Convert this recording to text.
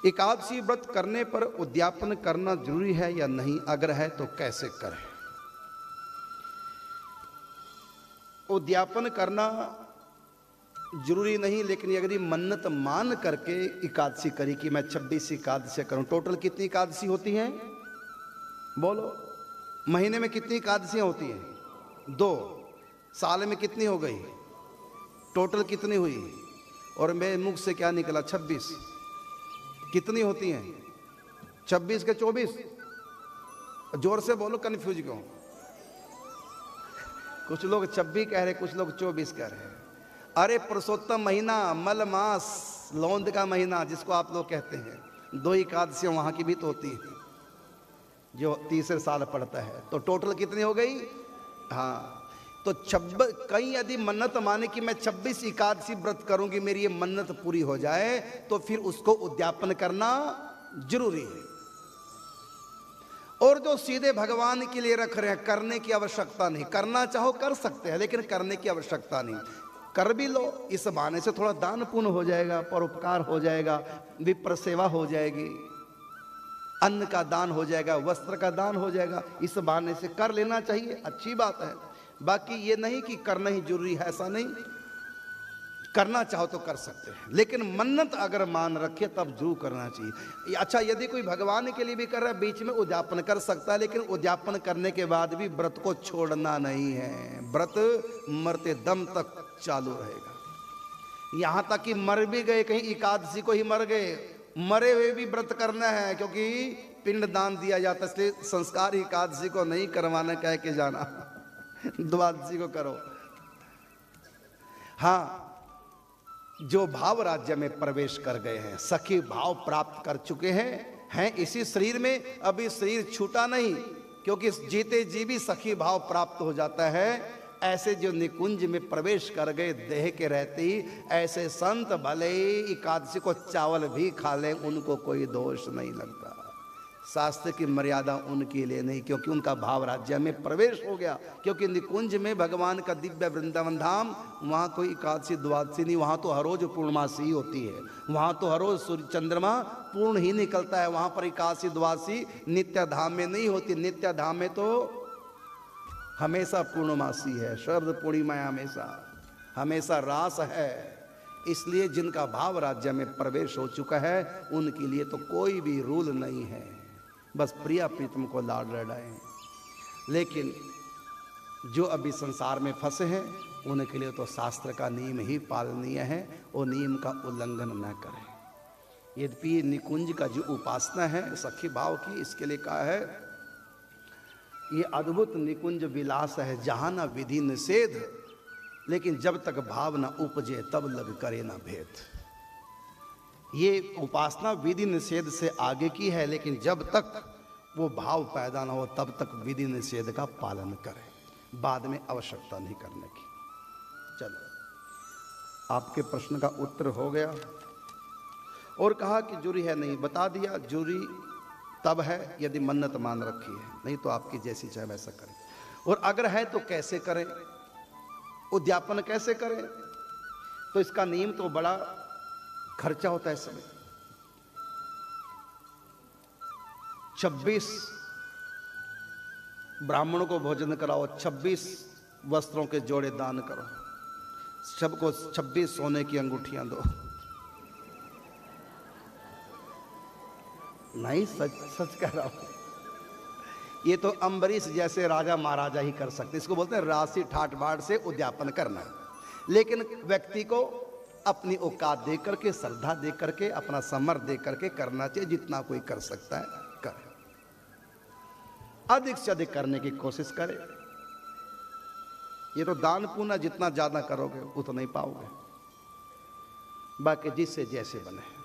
एकादशी व्रत करने पर उद्यापन करना जरूरी है या नहीं? अगर है तो कैसे करें? उद्यापन करना जरूरी नहीं, लेकिन यदि मन्नत मान करके एकादशी करी कि मैं 26 एकादशी करूं। टोटल कितनी एकादशी होती हैं? बोलो। महीने में कितनी एकादशियां होती हैं? 2। साल में कितनी हो गई? टोटल कितनी हुई? और मेरे मुख से क्या निकला? 26। कितनी होती हैं? 26 के 24। जोर से बोलो, कंफ्यूज क्यों? कुछ लोग 26 कह रहे, कुछ लोग 24 कह रहे हैं। अरे पुरुषोत्तम महीना, मल मास, लौंद का महीना जिसको आप लोग कहते हैं, 2 एकादशियां वहां की भी तो होती है जो तीसरे साल पड़ता है। तो टोटल कितनी हो गई? हाँ, तो 26। कहीं यदि मन्नत माने कि मैं 26 एकादशी व्रत करूंगी, मेरी ये मन्नत पूरी हो जाए, तो फिर उसको उद्यापन करना जरूरी है। और जो सीधे भगवान के लिए रख रहे हैं, करने की आवश्यकता नहीं। करना चाहो कर सकते हैं, लेकिन करने की आवश्यकता नहीं। कर भी लो, इस बहाने से थोड़ा दान पुण्य हो जाएगा, परोपकार हो जाएगा, विप्र सेवा हो जाएगी, अन्न का दान हो जाएगा, वस्त्र का दान हो जाएगा। इस बहाने से कर लेना चाहिए, अच्छी बात है। बाकी ये नहीं कि करना ही जरूरी है, ऐसा नहीं। करना चाहो तो कर सकते हैं, लेकिन मन्नत अगर मान रखे तब जरूर करना चाहिए। अच्छा, यदि कोई भगवान के लिए भी कर रहा है, बीच में उद्यापन कर सकता है, लेकिन उद्यापन करने के बाद भी व्रत को छोड़ना नहीं है। व्रत मरते दम तक चालू रहेगा। यहां तक कि मर भी गए, कहीं एकादशी को ही मर गए, मरे हुए भी व्रत करना है, क्योंकि पिंड दान दिया जाता है। इसलिए संस्कार एकादशी को नहीं करवाना, कह के जाना, द्वादशी को करो। हाँ, जो भाव राज्य में प्रवेश कर गए हैं, सखी भाव प्राप्त कर चुके हैं इसी शरीर में, अभी शरीर छूटा नहीं, क्योंकि जीते जी भी सखी भाव प्राप्त हो जाता है। ऐसे जो निकुंज में प्रवेश कर गए देह के रहते ही, ऐसे संत भले ही एकादशी को चावल भी खा लें, उनको कोई दोष नहीं लगता। शास्त्र की मर्यादा उनके लिए नहीं, क्योंकि उनका भाव राज्य में प्रवेश हो गया। क्योंकि निकुंज में भगवान का दिव्य वृंदावन धाम, वहाँ कोई एकादशी द्वादशी नहीं, वहाँ तो हर रोज पूर्णमासी ही होती है। वहाँ तो हर रोज सूर्य चंद्रमा पूर्ण ही निकलता है। वहाँ पर एकादशी द्वादशी नित्य धाम में नहीं होती। नित्य धाम में तो हमेशा पूर्णमासी है, शरद पूर्णिमा हमेशा हमेशा रास है। इसलिए जिनका भाव राज्य में प्रवेश हो चुका है, उनके लिए तो कोई भी रूल नहीं है, बस प्रिया प्रीतम को लाड लड़ाएं। लेकिन जो अभी संसार में फंसे हैं, उनके लिए तो शास्त्र का नियम ही पालनीय है, और नियम का उल्लंघन न करें। यद्यपि निकुंज का जो उपासना है सखी भाव की, इसके लिए कहा है, ये अद्भुत निकुंज विलास है, जहां न विधि निषेध, लेकिन जब तक भाव न उपजे तब लग करे न भेद। ये उपासना विधि निषेध से आगे की है, लेकिन जब तक वो भाव पैदा ना हो तब तक विधि निषेध का पालन करें, बाद में आवश्यकता नहीं करने की। चलो, आपके प्रश्न का उत्तर हो गया। और कहा कि जुरी है नहीं, बता दिया। जुरी तब है यदि मन्नत मान रखी है, नहीं तो आपकी जैसी चाहे वैसा करें। और अगर है तो कैसे करें, उद्यापन कैसे करें? तो इसका नियम तो बड़ा खर्चा होता है इसमें। 26 ब्राह्मणों को भोजन कराओ, 26 वस्त्रों के जोड़े दान करो, सबको 26 सोने की अंगूठियां दो। नहीं, सच सच कह रहा हूं। ये तो अम्बरीश जैसे राजा महाराजा ही कर सकते। इसको बोलते हैं राशि ठाट बाट से उद्यापन करना। लेकिन व्यक्ति को अपनी औकात दे करके, श्रद्धा दे करके, अपना समर्थ दे करके करना चाहिए। जितना कोई कर सकता है करे, अधिक से अधिक करने की कोशिश करे। ये तो दान पुण्य जितना ज्यादा करोगे उतना ही पाओगे। बाकी जिससे जैसे बने।